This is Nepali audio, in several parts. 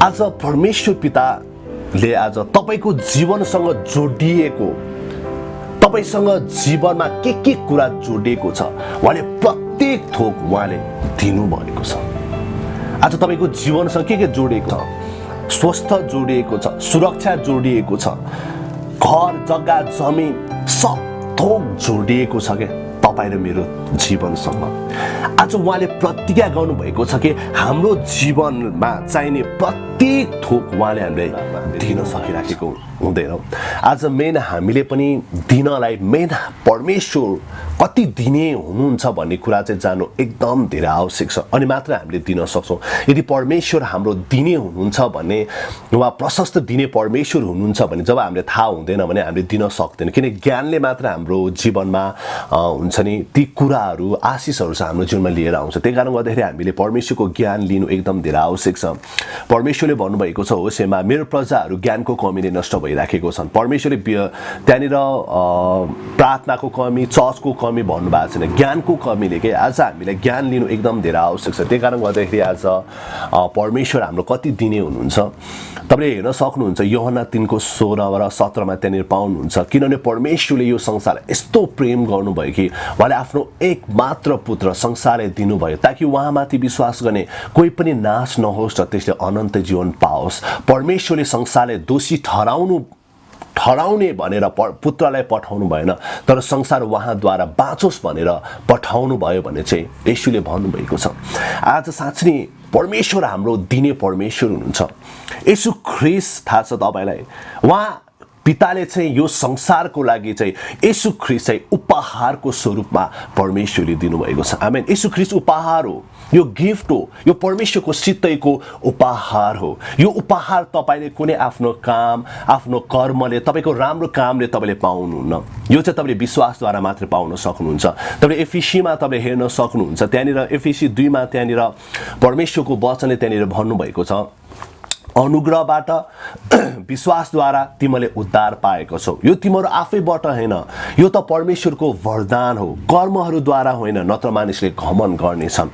आज परमेश्वर पिताले आज तपाईको जीवनसँग जोडिएको, तपाईसँग जीवनमा के कुरा जोडिएको छ उहाँले प्रत्येक थोक उहाँले दिनुभएको छ। आज तपाईको जीवनसँग के जोडिएको छ? स्वस्थ जोडिएको छ, सुरक्षा जोडिएको छ, घर जग्गा जमिन सब थोक जोडिएको छ के तपाईँ र मेरो जीवनसँग। आज उहाँले प्रतिज्ञा गर्नुभएको छ कि हाम्रो जीवनमा चाहिने प्रत्येक थोक उहाँले हामीले दिन सकिराखेको हुँदैन। आज मेन हामीले पनि दिनलाई मेन परमेश्वर कति दिने हुनुहुन्छ भन्ने कुरा चाहिँ जान्नु एकदम धेरै आवश्यक छ, अनि मात्र हामीले दिन सक्छौँ। यदि परमेश्वर हाम्रो दिने हुनुहुन्छ भने, वा प्रशस्त दिने परमेश्वर हुनुहुन्छ भने जब हामीले थाहा हुँदैन भने हामीले दिन सक्दैन, किन ज्ञानले मात्र हाम्रो जीवनमा हुन्छ नि ती कुराहरू आशिषहरू चाहिँ हाम्रो जीवनमा लिएर आउँछ। त्यही कारण गर्दाखेरि हामीले परमेश्वरको ज्ञान लिनु एकदम धेरै आवश्यक छ। परमेश्वरले भन्नुभएको छ होसेमा मेरो प्रजाहरू ज्ञानको कमीले नष्ट भइराखेको छन्। परमेश्वरले त्यहाँनिर प्रार्थनाको कमी, चर्चको कमी भन्नुभएको छैन, ज्ञानको कमीले के आज हामीलाई ज्ञान लिनु एकदम धेरै आवश्यक छ। त्यही कारण गर्दाखेरि आज परमेश्वर हाम्रो कति दिने हुनुहुन्छ तपाईँले हेर्न सक्नुहुन्छ। यूहन्ना 3:16 र 17 त्यहाँनिर पाउनुहुन्छ, किनभने परमेश्वरले यो संसार यस्तो प्रेम गर्नुभयो कि उहाँले आफ्नो एक मात्र पुत्र संसारले दिनुभयो ताकि उहाँमाथि विश्वास गर्ने कोही पनि नाश नहोस् र त्यसले अनन्त जीवन पाओस्। परमेश्वरले संसारले दोषी ठहराउने भनेर पुत्रलाई पठाउनु भएन, तर संसार उहाँद्वारा बाँचोस् भनेर पठाउनु भयो भने चाहिँ येशूले भन्नुभएको छ। आज साँच्चै नै परमेश्वर हाम्रो दिने परमेश्वर हुनुहुन्छ। येशू ख्रीष्ट थाहा छ तपाईलाई, उहाँ पिताले चाहिँ यो संसारको लागि चाहिँ येशू ख्रीष्ट चाहिँ उपहारको स्वरूपमा परमेश्वरले दिनुभएको छ। आमेन। येशू ख्रीष्ट उपहार हो, यो गिफ्ट हो, यो परमेश्वरको सित्तैको उपहार हो। यो उपहार तपाईले कुनै आफ्नो काम, आफ्नो कर्मले, तपाईको राम्रो कामले तपाईले पाउनुहुन्न। यो चाहिँ तपाईले विश्वासद्वारा मात्र पाउन सक्नुहुन्छ। तपाईले एफिसीमा तपाईले हेर्न सक्नुहुन्छ, त्यहाँनिर एफिसी 2 त्यहाँनिर परमेश्वरको वचनले त्यहाँनिर भन्नुभएको छ, अनुग्रहबाट विश्वासद्वारा तिमीले उद्धार पाएको छौ। यो तिम्रो आफैबाट हैन, यो त परमेश्वरको वरदान हो, कर्महरूद्वारा होइन, नत्र मानिसले घमण्ड गर्नेछन्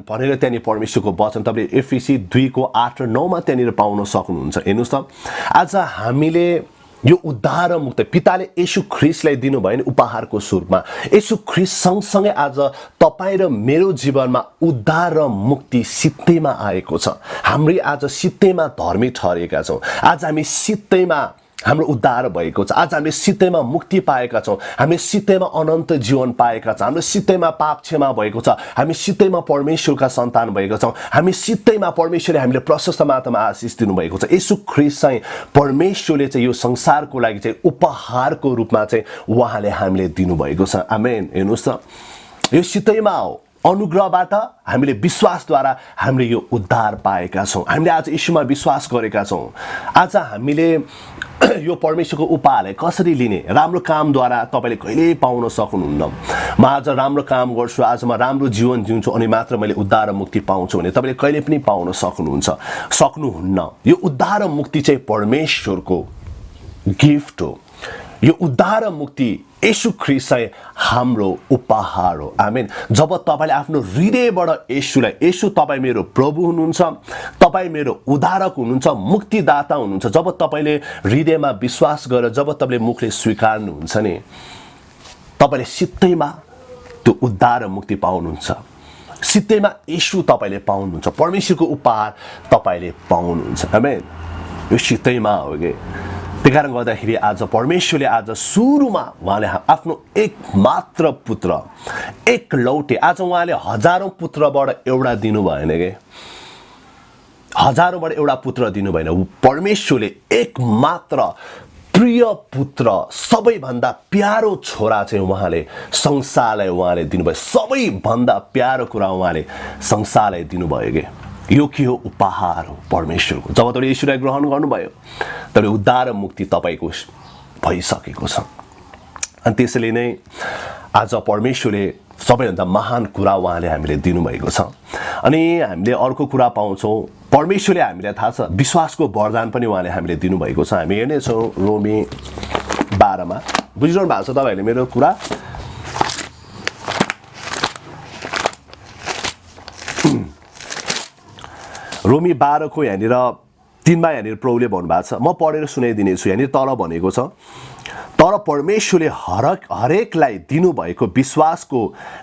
भनेर त्यहाँनिर परमेश्वरको वचन तपाईले एफिसी 2:8 र 9 त्यहाँनिर पाउन सक्नुहुन्छ। हेर्नुहोस् त, आज हामीले यो उद्धार र मुक्ति पिताले येशू ख्रीष्टलाई दिनुभयो नि उपहारको स्वरूपमा। येशू ख्रीष्ट सँगसँगै आज तपाईँ र मेरो जीवनमा उद्धार र मुक्ति सित्तैमा आएको छ। हामी आज सित्तैमा धर्मी ठहरेका छौँ। आज हामी सित्तैमा हाम्रो उद्धार भएको छ। आज हामीले सित्तैमा मुक्ति पाएका छौँ। हामी सित्तैमा अनन्त जीवन पाएका छौँ। हाम्रो सित्तैमा पाप क्षमा भएको छ। हामी सित्तैमा परमेश्वरका सन्तान भएका छौँ। हामी सित्तैमा परमेश्वरले हामीले प्रशस्त मात्रामा आशिष दिनुभएको छ। येशू ख्रीष्ट चाहिँ परमेश्वरले चाहिँ यो संसारको लागि चाहिँ उपहारको रूपमा चाहिँ उहाँले हामीले दिनुभएको छ। आमेन। हेर्नुहोस् त, यो सित्तैमा हो, अनुग्रहबाट हामीले विश्वासद्वारा हामीले यो उद्धार पाएका छौँ। हामीले आज येशूमा विश्वास गरेका छौँ। आज हामीले यो परमेश्वरको उपहारलाई कसरी लिने? राम्रो कामद्वारा तपाईँले कहिल्यै पाउन सक्नुहुन्न। म आज राम्रो काम गर्छु, आज म राम्रो जीवन जिउँछु अनि मात्र मैले उद्धार र मुक्ति पाउँछु भने तपाईँले कहिले पनि पाउन सक्नुहुन्न। यो उद्धार र मुक्ति चाहिँ परमेश्वरको गिफ्ट हो। यो उद्धार र मुक्ति येशू ख्रीष्ट चाहिँ हाम्रो उपहार हो। आमेन। जब तपाईँले आफ्नो हृदयबाट येशूलाई, येशू तपाईँ मेरो प्रभु हुनुहुन्छ, तपाईँ मेरो उद्धारक हुनुहुन्छ, मुक्तिदाता हुनुहुन्छ, जब तपाईँले हृदयमा विश्वास गरेर जब तपाईँले मुखले स्वीकार्नुहुन्छ नि, तपाईँले सित्तैमा त्यो उद्धार र मुक्ति पाउनुहुन्छ। सित्तैमा येशू तपाईँले पाउनुहुन्छ, परमेश्वरको उपहार तपाईँले पाउनुहुन्छ। आमेन। यो सित्तैमा हो कि त्यही कारण गर्दाखेरि आज परमेश्वरले आज सुरुमा उहाँले आफ्नो एक मात्र पुत्र, एक लौटे, आज उहाँले हजारौं पुत्रबाट एउटा दिनु भएन के, हजारौंबाट एउटा पुत्र दिनु भएन। परमेश्वरले एक मात्र प्रिय पुत्र, सबैभन्दा प्यारो छोरा चाहिँ उहाँले संसारलाई उहाँले दिनुभयो। सबैभन्दा प्यारो कुरा उहाँले संसारलाई दिनुभयो के। यो के हो? उपहार हो परमेश्वरको। जब तपाईले येशूलाई ग्रहण गर्नुभयो तब उद्धार र मुक्ति तपाईको भइसकेको छ। अनि त्यसैले नै आज परमेश्वरले सबैभन्दा महान कुरा उहाँले हामीले दिनुभएको छ। अनि हामीले अर्को कुरा पाउँछौँ, परमेश्वरले हामीलाई थाहा छ विश्वासको वरदान पनि उहाँले हामीले दिनुभएको छ। हामी हेर्नेछौँ रोमी 12 बुझिरहनु भएको छ तपाईँहरूले मेरो कुरा? रोमी 12 को यहाँनिर 3 मा यहाँनिर प्रभुले भन्नुभएको छ, म पढेर सुनाइदिनेछु। यहाँनिर तल भनेको छ, तर परमेश्वरले हरेकलाई दिनुभएको विश्वासको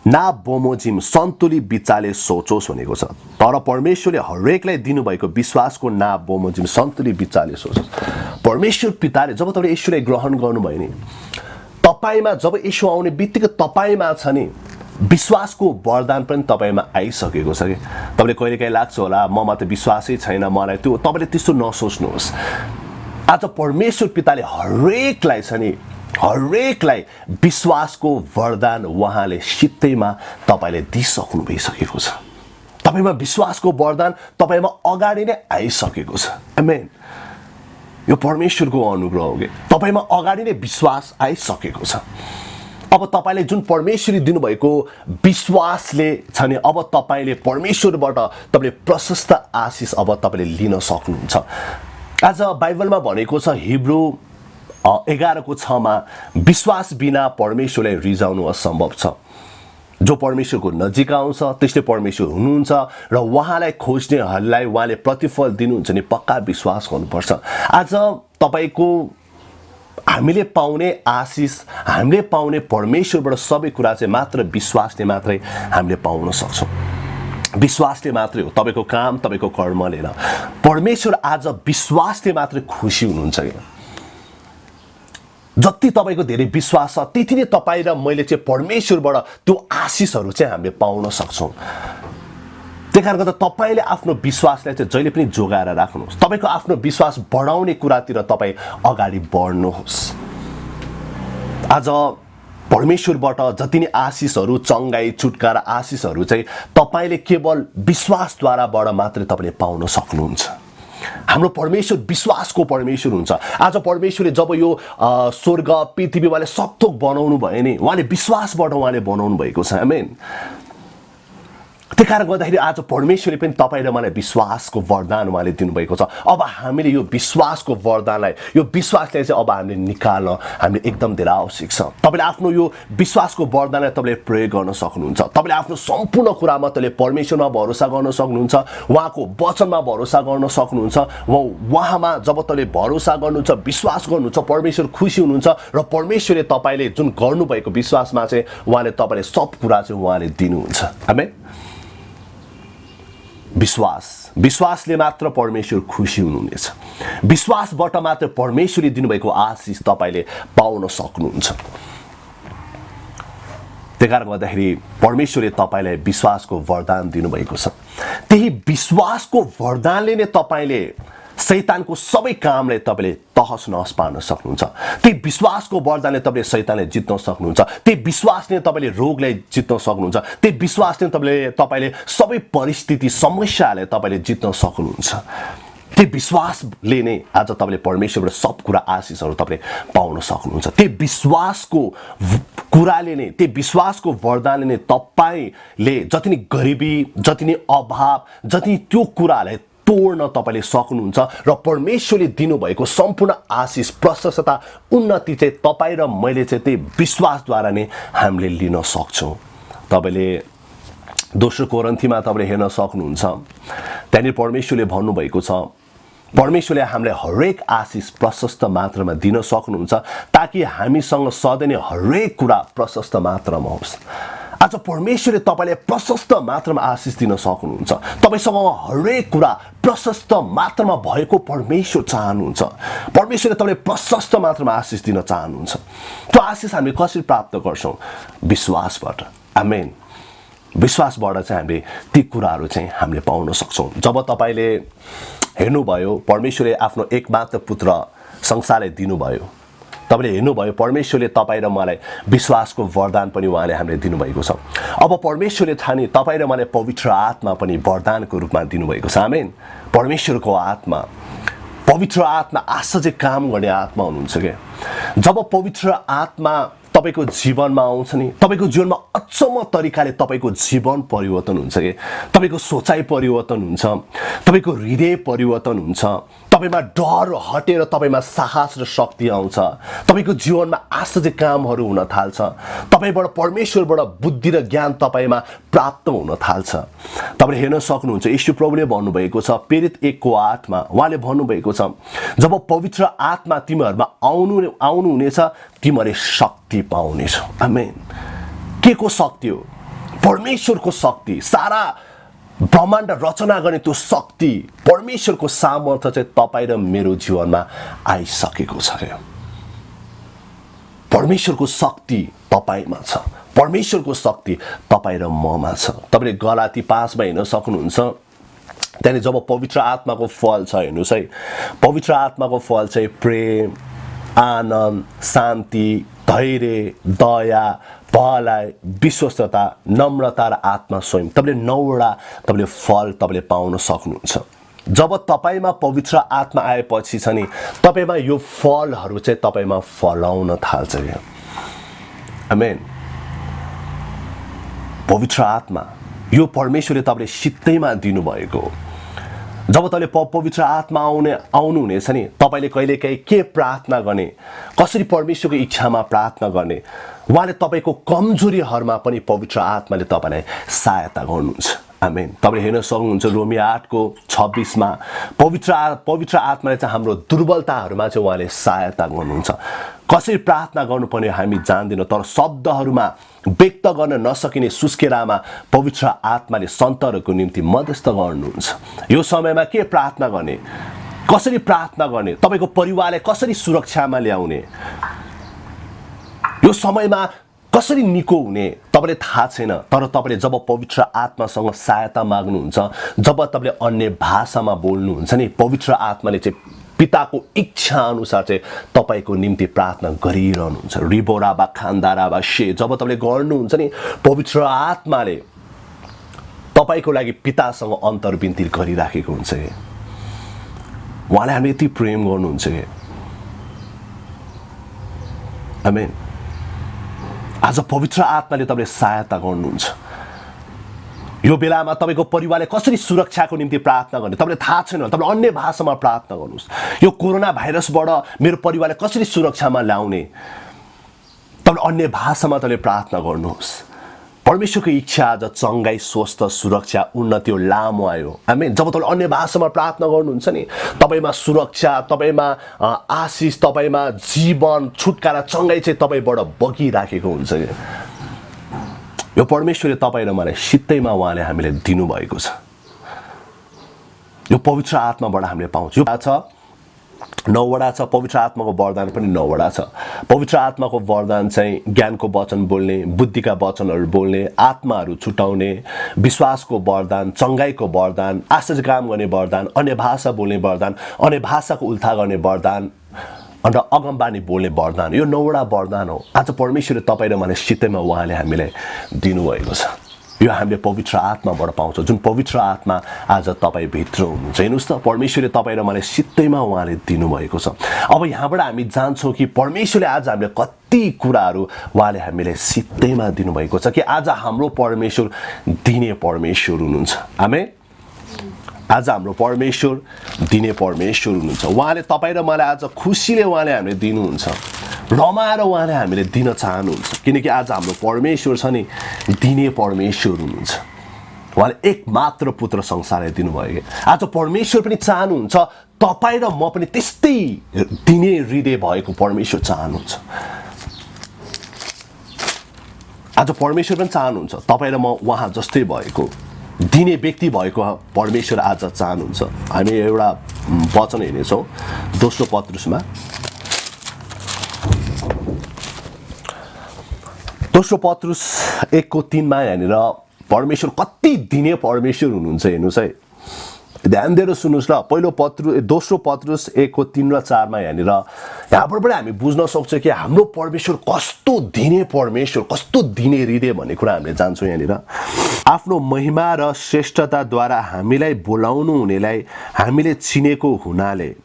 ना बमोजिम सन्तुलित विचारले सोचोस् भनेको छ। तर परमेश्वरले हरेकलाई दिनुभएको विश्वासको ना बमोजिम सन्तुलित विचारले सोचोस्। परमेश्वर पिताले जब तपाईँले यीशुलाई ग्रहण गर्नुभयो नि, तपाईँमा जब यीशु आउने बित्तिकै तपाईँमा छ नि विश्वासको वरदान पनि तपाईँमा आइसकेको छ कि। तपाईँले कहिलेकाहीँ लाग्छ होला ममा त विश्वासै छैन, मलाई त्यो, तपाईँले त्यस्तो नसोच्नुहोस्। आज परमेश्वर पिताले हरेकलाई छ नि, हरेकलाई विश्वासको वरदान उहाँले सित्तैमा तपाईँले दिइसक्नु भइसकेको छ। तपाईँमा विश्वासको वरदान तपाईँमा अगाडि नै आइसकेको छ। आमेन। यो परमेश्वरको अनुग्रह हो कि तपाईँमा अगाडि नै विश्वास आइसकेको छ। अब तपाईँले जुन परमेश्वरले दिनुभएको विश्वासले छ नि, अब तपाईँले परमेश्वरबाट तपाईँले प्रशस्त आशिष अब तपाईँले लिन सक्नुहुन्छ। आज बाइबलमा भनेको छ हिब्रू 11 को 6 मा, विश्वास बिना परमेश्वरलाई रिझाउनु असम्भव छ। जो परमेश्वरको नजिक आउँछ त्यसले परमेश्वर हुनुहुन्छ र उहाँलाई खोज्नेहरूलाई उहाँले प्रतिफल दिनुहुन्छ नि पक्का विश्वास गर्नुपर्छ। आज तपाईँको हामीले पाउने आशिष, हामीले पाउने परमेश्वरबाट सबै कुरा चाहिँ मात्र विश्वासले मात्रै हामीले पाउन सक्छौँ। विश्वासले मात्रै हो, तपाईँको काम, तपाईँको कर्मले न। परमेश्वर आज विश्वासले मात्रै खुसी हुनुहुन्छ कि जति तपाईँको धेरै विश्वास छ त्यति नै तपाईँ र मैले चाहिँ परमेश्वरबाट त्यो आशिषहरू चाहिँ हामीले पाउन सक्छौँ। त्यही कारणले गर्दा तपाईँले आफ्नो विश्वासलाई चाहिँ जहिले पनि जोगाएर राख्नुहोस्। तपाईँको आफ्नो विश्वास बढाउने कुरातिर तपाईँ अगाडि बढ्नुहोस्। आज परमेश्वरबाट जति नै आशिषहरू, चङ्गाई, छुटकारा आशिषहरू चाहिँ तपाईँले केवल विश्वासद्वाराबाट मात्रै तपाईँले पाउन सक्नुहुन्छ। हाम्रो परमेश्वर विश्वासको परमेश्वर हुन्छ। आज परमेश्वरले जब यो स्वर्ग पृथ्वी उहाँले सबथोक बनाउनु भयो नि, उहाँले विश्वासबाट उहाँले बनाउनु भएको छ। आमेन। त्यही कारणले गर्दाखेरि आज परमेश्वरले पनि तपाईँ र मलाई विश्वासको वरदान उहाँले दिनुभएको छ। अब हामीले यो विश्वासको वरदानलाई, यो विश्वासलाई चाहिँ अब हामीले निकाल्न हामीले एकदम धेरै आवश्यक छ। तपाईँले आफ्नो यो विश्वासको वरदानलाई तपाईँले प्रयोग गर्न सक्नुहुन्छ। तपाईँले आफ्नो सम्पूर्ण कुरामा तपाईँले परमेश्वरमा भरोसा गर्न सक्नुहुन्छ, उहाँको वचनमा भरोसा गर्न सक्नुहुन्छ। उहाँमा जब तपाईँले भरोसा गर्नुहुन्छ, विश्वास गर्नुहुन्छ, परमेश्वर खुसी हुनुहुन्छ र परमेश्वरले तपाईँले जुन गर्नुभएको विश्वासमा चाहिँ उहाँले तपाईँले सब कुरा चाहिँ उहाँले दिनुहुन्छ। आमेन। विश्वासले मात्र परमेश्वर खुसी हुनुहुनेछ। विश्वासबाट मात्र परमेश्वरले दिनुभएको आशिष तपाईँले पाउन सक्नुहुन्छ। त्यही कारणले गर्दाखेरि परमेश्वरले तपाईँलाई विश्वासको वरदान दिनुभएको छ। त्यही विश्वासको वरदानले नै तपाईँले शैतानको सबै कामलाई तपाईँले तहस नहस पार्न सक्नुहुन्छ। त्यही विश्वासको वरदानले तपाईँले शैतानलाई जित्न सक्नुहुन्छ। त्यही विश्वासले तपाईँले रोगलाई जित्न सक्नुहुन्छ। त्यही विश्वासले तपाईँले सबै परिस्थिति, समस्यालाई तपाईँले जित्न सक्नुहुन्छ। त्यही विश्वासले नै आज तपाईँले परमेश्वरबाट सब कुरा आशिषहरू तपाईँले पाउन सक्नुहुन्छ। त्यही विश्वासको कुराले नै, त्यही विश्वासको वरदानले नै तपाईँले जति नै गरिबी, जति नै अभाव, जति त्यो कुरालाई तोड्न तपाईँले सक्नुहुन्छ र परमेश्वरले दिनुभएको सम्पूर्ण आशिष, प्रशस्तता, उन्नति चाहिँ तपाईँ र मैले चाहिँ त्यही विश्वासद्वारा नै हामीले लिन सक्छौँ। तपाईँले दोस्रो कोरिन्थीमा तपाईँले हेर्न सक्नुहुन्छ, त्यहाँनिर परमेश्वरले भन्नुभएको छ, परमेश्वरले हामीलाई हरेक आशिष प्रशस्त मात्रामा दिन सक्नुहुन्छ ताकि हामीसँग सधैँ नै हरेक कुरा प्रशस्त मात्रामा होस्। आज परमेश्वरले तपाईँलाई प्रशस्त मात्रामा आशिष दिन सक्नुहुन्छ। तपाईँसँग हरेक कुरा प्रशस्त मात्रामा भएको परमेश्वर चाहनुहुन्छ। परमेश्वरले तपाईँलाई प्रशस्त मात्रामा आशिष दिन चाहनुहुन्छ। त्यो आशिष हामीले कसरी प्राप्त गर्छौँ? विश्वासबाट। आमेन। विश्वासबाट चाहिँ हामीले ती कुराहरू चाहिँ हामीले पाउन सक्छौँ। जब तपाईँले हेर्नुभयो परमेश्वरले आफ्नो एकमात्र पुत्र संसारलाई दिनुभयो, तपाईँले हेर्नुभयो परमेश्वरले तपाईँ र मलाई विश्वासको वरदान पनि उहाँले हामीले दिनुभएको छ। अब परमेश्वरले ठाने तपाईँ र मलाई पवित्र आत्मा पनि वरदानको रूपमा दिनुभएको छ। आमेन। परमेश्वरको आत्मा, पवित्र आत्मा आश्चर्य काम गर्ने आत्मा हुनुहुन्छ क्या। जब पवित्र आत्मा तपाईँको जीवनमा आउँछ नि, तपाईँको जीवनमा अचम्म तरिकाले तपाईको जीवन परिवर्तन हुन्छ के तपाईको सोचाइ परिवर्तन हुन्छ तपाईको हृदय परिवर्तन हुन्छ तपाईमा डर हटेर तपाईमा साहस र शक्ति आउँछ तपाईको जीवनमा आश्चर्य कामहरू हुन थाल्छ तपाईबाट परमेश्वरबाट बुद्धि र ज्ञान तपाईमा प्राप्त हुन थाल्छ तपाईले हेर्न सक्नुहुन्छ यीशु प्रभुले भन्नुभएको छ प्रेरित 1:8 मा उहाँले भन्नुभएको छ जब पवित्र आत्मा तिमीहरुमा आउनु हुनेछ तिमीले शक्ति पाउनेछौ आमेन के को शक्ति हो परमेश्वरको शक्ति सारा ब्रह्माण्ड रचना गर्ने त्यो शक्ति परमेश्वरको सामर्थ्य चाहिँ तपाई र मेरो जीवनमा आइसकेको छ के परमेश्वरको शक्ति तपाईमा छ परमेश्वरको शक्ति तपाई र ममा छ तपाईले गलाती 5 मा हेर्न सक्नुहुन्छ त्यहाँ जब पवित्र आत्माको फल छ हेर्नुस् है पवित्र आत्माको फल चाहिँ प्रेम आनन्द शान्ति धैर्य दया भलाइ विश्वस्तता नम्रता र आत्मा स्वयं तपाईले 9 वटा तपाईले फल तपाईले पाउन सक्नुहुन्छ जब तपाईमा पवित्र आत्मा आएपछि छ नि तपाईमा यो फलहरू चाहिँ तपाईमा फलाउन थाल्छ के आमेन पवित्र आत्मा यो परमेश्वरले तपाईले सित्तैमा दिनुभएको हो जब तपाईले पवित्र आत्मा आउनु हुनेछ नि तपाईले कहिलेकाहीँ के प्रार्थना गर्ने कसरी परमेश्वरको इच्छामा प्रार्थना गर्ने उहाँले तपाईको कमजोरीहरुमा पनि पवित्र आत्माले तपाईलाई सहायता गर्नुहुन्छ आमेन तपाईले हेर्न सक्नुहुन्छ रोमियो 8:26 मा पवित्र आत्माले चाहिँ हाम्रो दुर्बलताहरुमा चाहिँ उहाँले सहायता गर्नुहुन्छ कसरी प्रार्थना गर्नुपर्ने हामी जान्दैनौं तर शब्दहरुमा व्यक्त गर्न नसकिने सुस्केरामा पवित्र आत्माले सन्तहरूको निम्ति मध्यस्थ गर्नुहुन्छ यो समयमा के प्रार्थना गर्ने कसरी प्रार्थना गर्ने तपाईको परिवारलाई कसरी सुरक्षामा ल्याउने यो समयमा कसरी निको हुने तपाईले थाहा छैन तर तपाईले जब पवित्र आत्मासँग सहायता माग्नुहुन्छ जब तपाईले अन्य भाषामा बोल्नुहुन्छ नि पवित्र आत्माले चाहिँ पिताको इच्छा अनुसार चाहिँ तपाईको निम्ति प्रार्थना गरिरहनुहुन्छ रिबोराबा खान्दाराबा शे जब तपाईले गर्नुहुन्छ नि पवित्र आत्माले तपाईको लागि पितासँग अन्तर्विन्ती गरिराखेको हुन्छ के उहाँले हामी यति प्रेम गर्नुहुन्छ के आमेन आज पवित्र आत्माले तपाईले सहायता गर्नुहुन्छ यो बेलामा तपाईको परिवारले कसरी सुरक्षाको निम्ति प्रार्थना गर्ने तपाईले थाहा छैन तपाईले अन्य भाषामा प्रार्थना गर्नुस् यो कोरोना भाइरसबाट मेरो परिवारले कसरी सुरक्षामा ल्याउने तपाईले अन्य भाषामा तपाईले प्रार्थना गर्नुहोस् परमेश्वरको इच्छा आज चंगाई स्वस्थ सुरक्षा उन्नति हो लामो आयो आमेन जब तपाईले अन्य भाषामा प्रार्थना गर्नुहुन्छ नि तपाईमा सुरक्षा तपाईमा आशीष तपाईमा जीवन छुटकारा चंगाई चाहिँ तपाईबाट बगिराखेको हुन्छ के यो परमेश्वरले तपाईँ र मलाई सित्तैमा उहाँले हामीले दिनुभएको छ यो पवित्र आत्माबाट हामीले पाउँछौँ यो छ 9 वटा छ पवित्र आत्माको वरदान पनि 9 वटा छ पवित्र आत्माको वरदान चाहिँ ज्ञानको वचन बोल्ने बुद्धिका वचनहरू बोल्ने आत्माहरू छुटाउने विश्वासको वरदान चंगाईको वरदान आश्चर्य काम गर्ने वरदान अन्य भाषा बोल्ने वरदान अन्य भाषाको उल्था गर्ने वरदान अन्त अगमबानी बोल्ने वरदान यो 9 वटा वरदान हो आज परमेश्वरले तपाईँ र मलाई सित्तैमा उहाँले हामीलाई दिनुभएको छ यो हामीले पवित्र आत्माबाट पाउँछौँ जुन पवित्र आत्मा आज तपाईँ भित्र हुनुहुन्छ हेर्नुस् त परमेश्वरले तपाईँ र मलाई सित्तैमा उहाँले दिनुभएको छ अब यहाँबाट हामी जान्छौँ कि परमेश्वरले आज हामीले कति कुराहरू उहाँले हामीलाई सित्तैमा दिनुभएको छ कि आज हाम्रो परमेश्वर दिने परमेश्वर हुनुहुन्छ आमेन आज हाम्रो परमेश्वर दिने परमेश्वर हुनुहुन्छ उहाँले तपाईँ र मलाई आज खुसीले उहाँले हामीले दिनुहुन्छ रमाएर उहाँले हामीले दिन चाहनुहुन्छ किनकि आज हाम्रो परमेश्वर छ नि दिने परमेश्वर हुनुहुन्छ उहाँले एकमात्र पुत्र संसारलाई दिनुभयो आज परमेश्वर पनि चाहनुहुन्छ तपाईँ र म पनि त्यस्तै दिने हृदय भएको परमेश्वर चाहनुहुन्छ आज परमेश्वर पनि चाहनुहुन्छ तपाईँ र म उहाँ जस्तै भएको दिने व्यक्ति भएको परमेश्वर आज चाहनुहुन्छ हामी एउटा वचन हेर्नेछौँ दोस्रो पत्रुसमा दोस्रो पत्रुस 1:3 मा यहाँनिर परमेश्वर कति दिने परमेश्वर हुनुहुन्छ हेर्नुस् है ध्यान दिएर सुन्नुस् ल पहिलो दोस्रो पत्रुस 1:3 र 4 मा यहाँनिर यहाँबाट पनि हामी बुझ्न सक्छौँ कि हाम्रो परमेश्वर कस्तो दिने परमेश्वर कस्तो दिने हृदय भन्ने कुरा हामीले जान्छौँ यहाँनिर आफ्नो महिमा र श्रेष्ठताद्वारा हामीलाई बोलाउनु हुनेलाई हामीले चिनेको हुनाले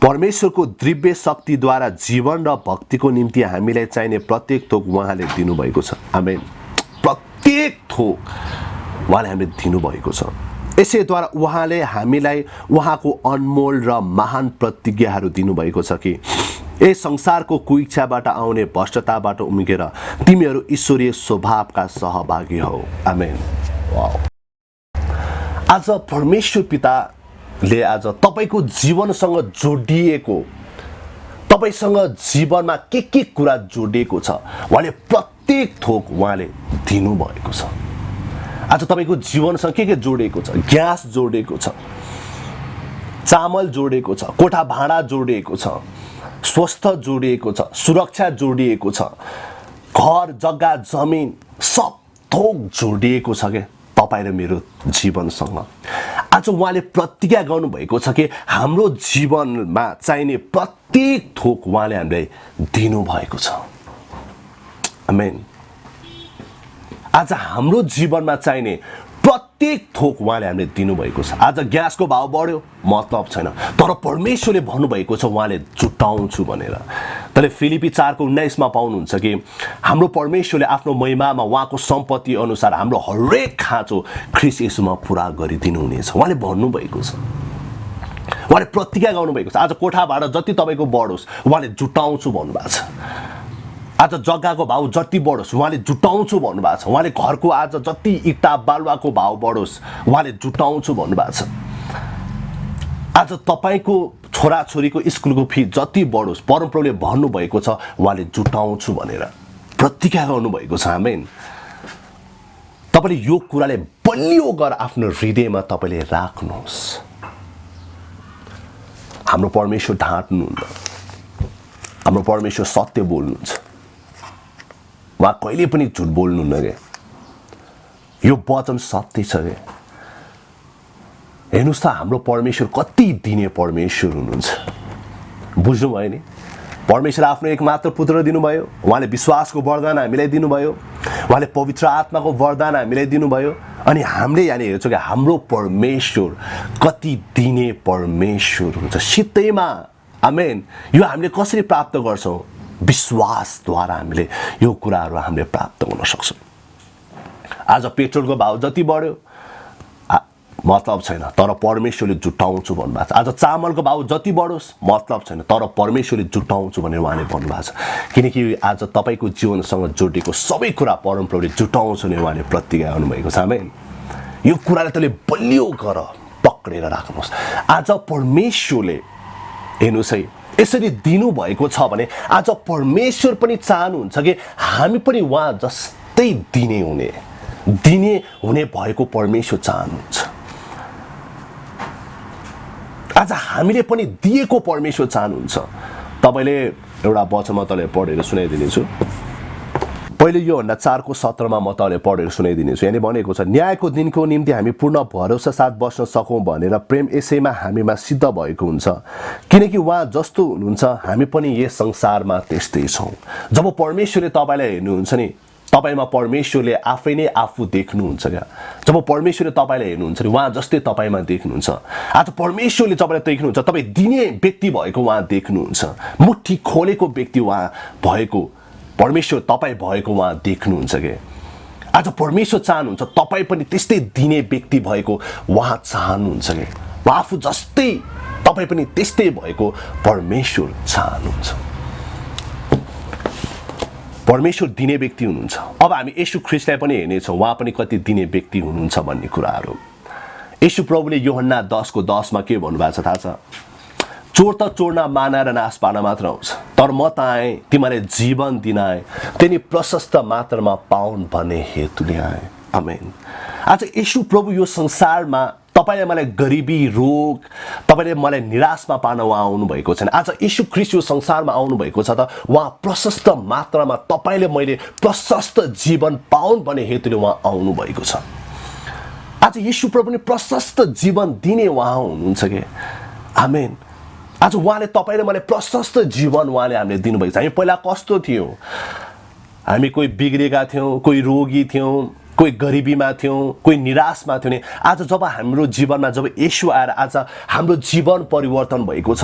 परमेश्वरको दिव्य शक्तिद्वारा जीवन र भक्तिको निम्ति हामीलाई चाहिने प्रत्येक थोक उहाँले दिनुभएको छ आमेन थोक उहाँले हामीले दिनुभएको छ। यसैद्वारा उहाँले हामीलाई उहाँको अनमोल र महान प्रतिज्ञाहरू दिनुभएको छ कि यस संसारको कुइच्छाबाट आउने भ्रष्टताबाट उम्केर तिमीहरू ईश्वरीय स्वभावका सहभागी हौ। आमेन। वाउ। आज परमेश्वर पिताले आज तपाईको जीवनसँग जोडिएको, तपाईसँग जीवनमा के कुरा जोडिएको छ उहाँले प्रत्येक थोक उहाँले दिनुभएको छ। आज तपाईको जीवनसँग के जोडिएको छ? ग्यास जोडिएको छ, चामल जोडिएको छ, कोठा भाँडा जोडिएको छ, स्वस्थ जोडिएको छ, सुरक्षा जोडिएको छ, घर जग्गा जमिन सब थोक जोडिएको छ के तपाईँ र मेरो जीवनसँग। आज उहाँले प्रतिज्ञा गर्नुभएको छ कि हाम्रो जीवनमा चाहिने प्रत्येक थोक उहाँले हामीलाई दिनुभएको छ। आमेन। आज हाम्रो जीवनमा चाहिने प्रत्येक थोक उहाँले हामीले दिनुभएको छ। आज ग्यासको भाव बढ्यो मतलब छैन, तर परमेश्वरले भन्नुभएको छ उहाँले जुटाउँछु भनेर। तर फिलिपी 4:19 पाउनुहुन्छ कि हाम्रो परमेश्वरले आफ्नो महिमामा उहाँको सम्पत्ति अनुसार हाम्रो हरेक खाँचो ख्रीष्ट येशूमा पुरा गरिदिनु हुनेछ उहाँले भन्नुभएको छ। उहाँले प्रतिज्ञा गर्नुभएको छ। आज कोठा भाडा जति तपाईँको बढोस् उहाँले जुटाउँछु भन्नुभएको छ। आज जग्गाको भाउ जति बढोस् उहाँले जुटाउँछु भन्नुभएको छ। उहाँले घरको आज जति इँटा बालुवाको भाउ बढोस् उहाँले जुटाउँछु भन्नुभएको छ। आज तपाईँको छोराछोरीको स्कुलको फी जति बढोस् परमप्रभुले भन्नुभएको छ उहाँले जुटाउँछु भनेर प्रतिज्ञा गर्नुभएको छ। आमेन। तपाईँले यो कुराले बलियो गरेर आफ्नो हृदयमा तपाईँले राख्नुहोस्। हाम्रो परमेश्वर ढाँट्नुहुन्न, हाम्रो परमेश्वर सत्य बोल्नुहुन्छ, उहाँ कहिले पनि झुट बोल्नुहुन्न के। यो वचन सत्य छ के। हेर्नुहोस् त हाम्रो परमेश्वर कति दिने परमेश्वर हुनुहुन्छ। बुझ्नुभयो नि? परमेश्वर आफ्नो एक मात्र पुत्र दिनुभयो, उहाँले विश्वासको वरदान हामीलाई दिनुभयो, उहाँले पवित्र आत्माको वरदान हामीलाई दिनुभयो। अनि हामीले यहाँ हेर्छौँ कि हाम्रो परमेश्वर कति दिने परमेश्वर हुन्छ सित्तैमा। आमेन। यो हामीले कसरी प्राप्त गर्छौँ? विश्वासद्वारा हामीले यो कुराहरू हामीले प्राप्त गर्न सक्छौँ। आज पेट्रोलको भाउ जति बढ्यो मतलब छैन, तर परमेश्वरले जुटाउँछु भन्नुभएको छ। आज चामलको भाउ जति बढोस् मतलब छैन, तर परमेश्वरले जुटाउँछु भनेर उहाँले भन्नुभएको छ। किनकि आज तपाईँको जीवनसँग जोडिएको सबै कुरा परमप्रभुले जुटाउँछु भने उहाँले प्रतिज्ञा गर्नुभएको छ। आमेन। यो कुराले तैँले बलियो गर पक्रेर राख्नुहोस्। आज परमेश्वरले हेर्नुहोस् है यसरी दिनुभएको छ भने आज परमेश्वर पनि चाहनुहुन्छ कि हामी पनि उहाँ जस्तै दिने हुने भएको परमेश्वर चाहनुहुन्छ। आज हामीले पनि दिएको परमेश्वर चाहनुहुन्छ। तपाईँले एउटा वचन म तपाईँलाई पढेर सुनाइदिनेछु। पहिले योहन्ना 4:17 म तपाईँलाई पढेर सुनाइदिनेछु। यहाँ भनेको छ, न्यायको दिनको निम्ति हामी पूर्ण भरोसा साथ बस्न सकौँ भनेर प्रेम यसैमा हामीमा सिद्ध भएको हुन्छ, किनकि उहाँ जस्तो हुनुहुन्छ हामी पनि यस संसारमा त्यस्तै छौँ। जब परमेश्वरले तपाईँलाई हेर्नुहुन्छ नि, तपाईँमा परमेश्वरले आफै नै आफू देख्नुहुन्छ क्या। जब परमेश्वरले तपाईँलाई हेर्नुहुन्छ नि उहाँ जस्तै तपाईँमा देख्नुहुन्छ। आज परमेश्वरले तपाईँलाई देख्नुहुन्छ, तपाईँ दिने व्यक्ति भएको उहाँ देख्नुहुन्छ, मुट्ठी खोलेको व्यक्ति उहाँ भएको परमेश्वर तपाईँ भएको उहाँ देख्नुहुन्छ के। आज परमेश्वर चाहनुहुन्छ तपाईँ पनि त्यस्तै दिने व्यक्ति भएको उहाँ चाहनुहुन्छ के। उहाँ आफू जस्तै तपाईँ पनि त्यस्तै भएको परमेश्वर चाहनुहुन्छ। परमेश्वर दिने व्यक्ति हुनुहुन्छ। अब हामी येशू ख्रीष्टलाई पनि हेर्नेछौँ, उहाँ पनि कति दिने व्यक्ति हुनुहुन्छ भन्ने कुराहरू। येशू प्रभुले योहन्ना 10:10 के भन्नुभएको छ थाहा छ? चोर त चोर्न मार्न र नाश पार्न मात्र आउँछ, तर म त आएँ तिमीलाई जीवन दिन आएँ, तिनी प्रशस्त मात्रामा पाउन् भन्ने हेतुले आएँ। आमेन। आज येशू प्रभु यो संसारमा तपाईँले मलाई गरिबी रोग तपाईँले मलाई निराशमा पार्न उहाँ आउनुभएको छैन। आज येशू ख्रीष्ट यो संसारमा आउनुभएको छ त उहाँ प्रशस्त मात्रामा तपाईँले मैले प्रशस्त जीवन पाउन् भन्ने हेतुले उहाँ आउनुभएको छ। आज येशू प्रभु पनि प्रशस्त जीवन दिने उहाँ हुनुहुन्छ के। आमेन। आज उहाँले तपाईँले मलाई प्रशस्त जीवन उहाँले हामीले दिनुभएको छ। हामी पहिला कस्तो थियौँ? हामी कोही बिग्रेका थियौँ, कोही रोगी थियौँ, कोही गरिबीमा थियौँ, कोही निराशमा थियो नि। आज जब हाम्रो जीवनमा जब येशू आएर आज हाम्रो जीवन परिवर्तन भएको छ,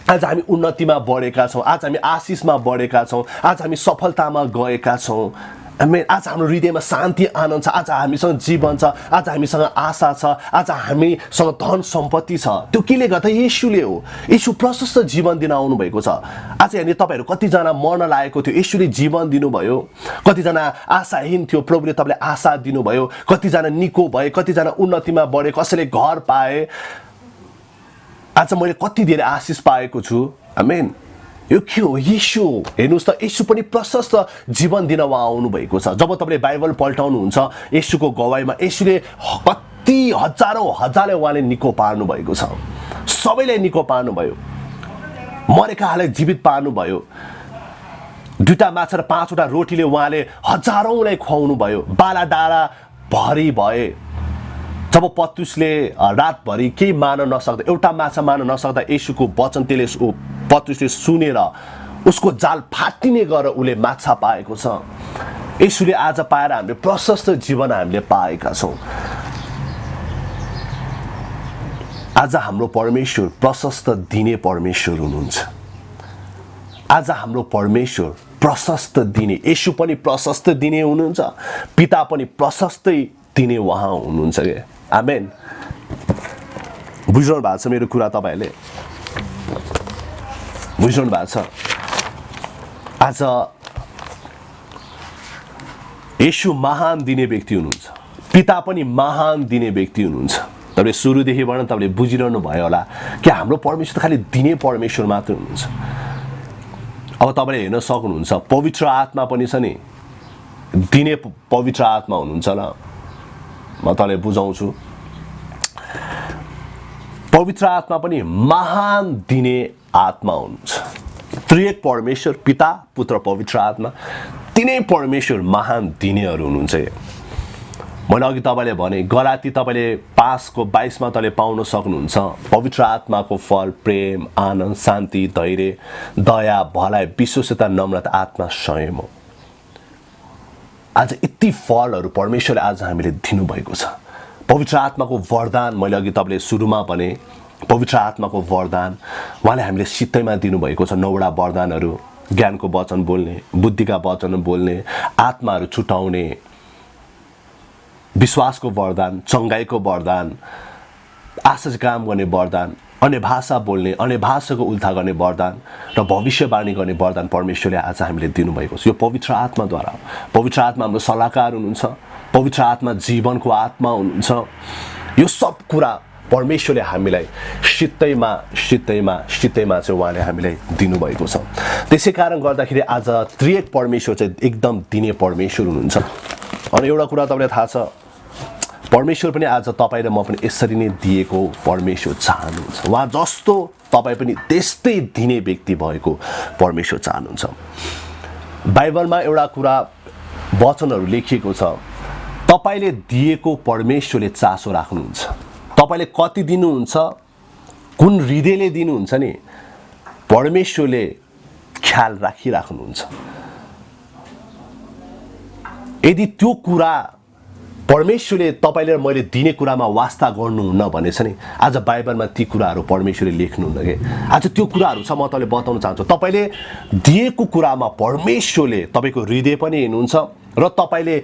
आज हामी उन्नतिमा बढेका छौँ, आज हामी आशिषमा बढेका छौँ, आज हामी सफलतामा गएका छौँ। आमेन। आज हाम्रो हृदयमा शान्ति आनन्द छ, आज हामीसँग जीवन छ, आज हामीसँग आशा छ, आज हामीसँग धन सम्पत्ति छ। त्यो केले गर्दा येशूले हो। येशू प्रशस्त जीवन दिन आउनु भएको छ। आज हेर्ने तपाईँहरू कतिजना मर्न लागेको थियो, येशूले जीवन दिनुभयो। कतिजना आशाहीन थियो, प्रभुले तपाईँलाई आशा दिनुभयो। कतिजना निको भए, कतिजना उन्नतिमा बढे, कसैले घर पाए। आज मैले कति धेरै आशिष पाएको छु। आमेन। यो के हो? येशू हो। हेर्नुहोस् त, येशू पनि प्रशस्त जीवन दिन उहाँ आउनु भएको छ। जब तपाईँले बाइबल पल्टाउनुहुन्छ येशूको गवाईमा, येशूले कति हजारौँ हजारले उहाँले निको पार्नु भएको छ। सबैलाई निको पार्नुभयो, मरेकाहरूलाई जीवित पार्नुभयो। 2टा माछा र 5वटा रोटीले उहाँले हजारौँलाई खुवाउनु भयो। बाला डाँडा भरि भए। जब पत्रुसले रातभरि केही मान नसक्दा, एउटा माछा मान नसक्दा येशूको वचन पत्रुसले सुनेर उसको जाल फाटिने गरेर उसले माछा पाएको छ। येशूले आज पाएर हामीले प्रशस्त जीवन हामीले पाएका छौँ। आज हाम्रो परमेश्वर प्रशस्त दिने परमेश्वर हुनुहुन्छ। आज हाम्रो परमेश्वर प्रशस्त दिने, येशू पनि प्रशस्त दिने हुनुहुन्छ, पिता पनि प्रशस्तै दिने उहाँ हुनुहुन्छ के। आमेन। बुझ्नु भएको छ मेरो कुरा? तपाईँहरूले बुझ्नु भएको छ? आज येशू महान दिने व्यक्ति हुनुहुन्छ, पिता पनि महान दिने व्यक्ति हुनुहुन्छ। तपाईँले सुरुदेखिबाट तपाईँले बुझिरहनु भयो होला कि हाम्रो परमेश्वर खालि दिने परमेश्वर मात्र हुनुहुन्छ। अब तपाईँले हेर्न सक्नुहुन्छ पवित्र आत्मा पनि छ नि, दिने पवित्र आत्मा हुनुहुन्छ। ल म तपाईँलाई बुझाउँछु। पवित्र आत्मा पनि महान दिने आत्मा हुनुहुन्छ। त्रिएक परमेश्वर, पिता, पुत्र, पवित्र आत्मा, तिनै परमेश्वर महान दिनेहरू हुनुहुन्छ। मैले अघि तपाईँले भने गलाती तपाईँले 5:22 तपाईँले पाउन सक्नुहुन्छ। पवित्र आत्माको फल प्रेम, आनन्द, शान्ति, धैर्य, दया, भलाइ, विश्वसनीयता, नम्रता, आत्मा संयम हो। आज यति फलहरू परमेश्वरले आज हामीले दिनुभएको छ। पवित्र आत्माको वरदान मैले अघि तपाईँले सुरुमा भने, पवित्र आत्माको वरदान उहाँले हामीले सित्तैमा दिनुभएको छ। 9वटा वरदानहरू, ज्ञानको वचन बोल्ने, बुद्धिका वचन बोल्ने, आत्माहरू छुटाउने, विश्वासको वरदान, चङ्गाइको वरदान, आशाको काम गर्ने वरदान, अन्य भाषा बोल्ने, अन्य भाषाको उल्था गर्ने वरदान र भविष्यवाणी गर्ने वरदान परमेश्वरले आज हामीले दिनुभएको छ। यो पवित्र आत्माद्वारा। पवित्र आत्मा हाम्रो सल्लाहकार हुनुहुन्छ। पवित्र आत्मा जीवनको आत्मा हुनुहुन्छ। यो सब कुरा परमेश्वरले हामीलाई सित्तैमा चाहिँ उहाँले हामीलाई दिनुभएको छ। त्यसै कारण गर्दाखेरि आज त्रिएक परमेश्वर चाहिँ एकदम दिने परमेश्वर हुनुहुन्छ। अनि एउटा कुरा तपाईँलाई थाहा छ, परमेश्वर पनि आज तपाईँ र म पनि यसरी नै दिएको परमेश्वर चाहनुहुन्छ। उहाँ जस्तो तपाईँ पनि त्यस्तै दिने व्यक्ति भएको परमेश्वर चाहनुहुन्छ। बाइबलमा एउटा कुरा वचनहरू लेखिएको छ, तपाईँले दिएको परमेश्वरले चासो राख्नुहुन्छ। तपाईँले कति दिनुहुन्छ, कुन हृदयले दिनुहुन्छ नि, परमेश्वरले ख्याल राखिराख्नुहुन्छ। यदि त्यो कुरा परमेश्वरले तपाईँले र मैले दिने कुरामा वास्ता गर्नुहुन्न भनेछ नि, आज बाइबलमा ती कुराहरू परमेश्वरले लेख्नुहुन्न कि। आज त्यो कुराहरू छ, म तपाईँले बताउन चाहन्छु। तपाईँले दिएको कुरामा परमेश्वरले तपाईँको हृदय पनि हेर्नुहुन्छ र तपाईँले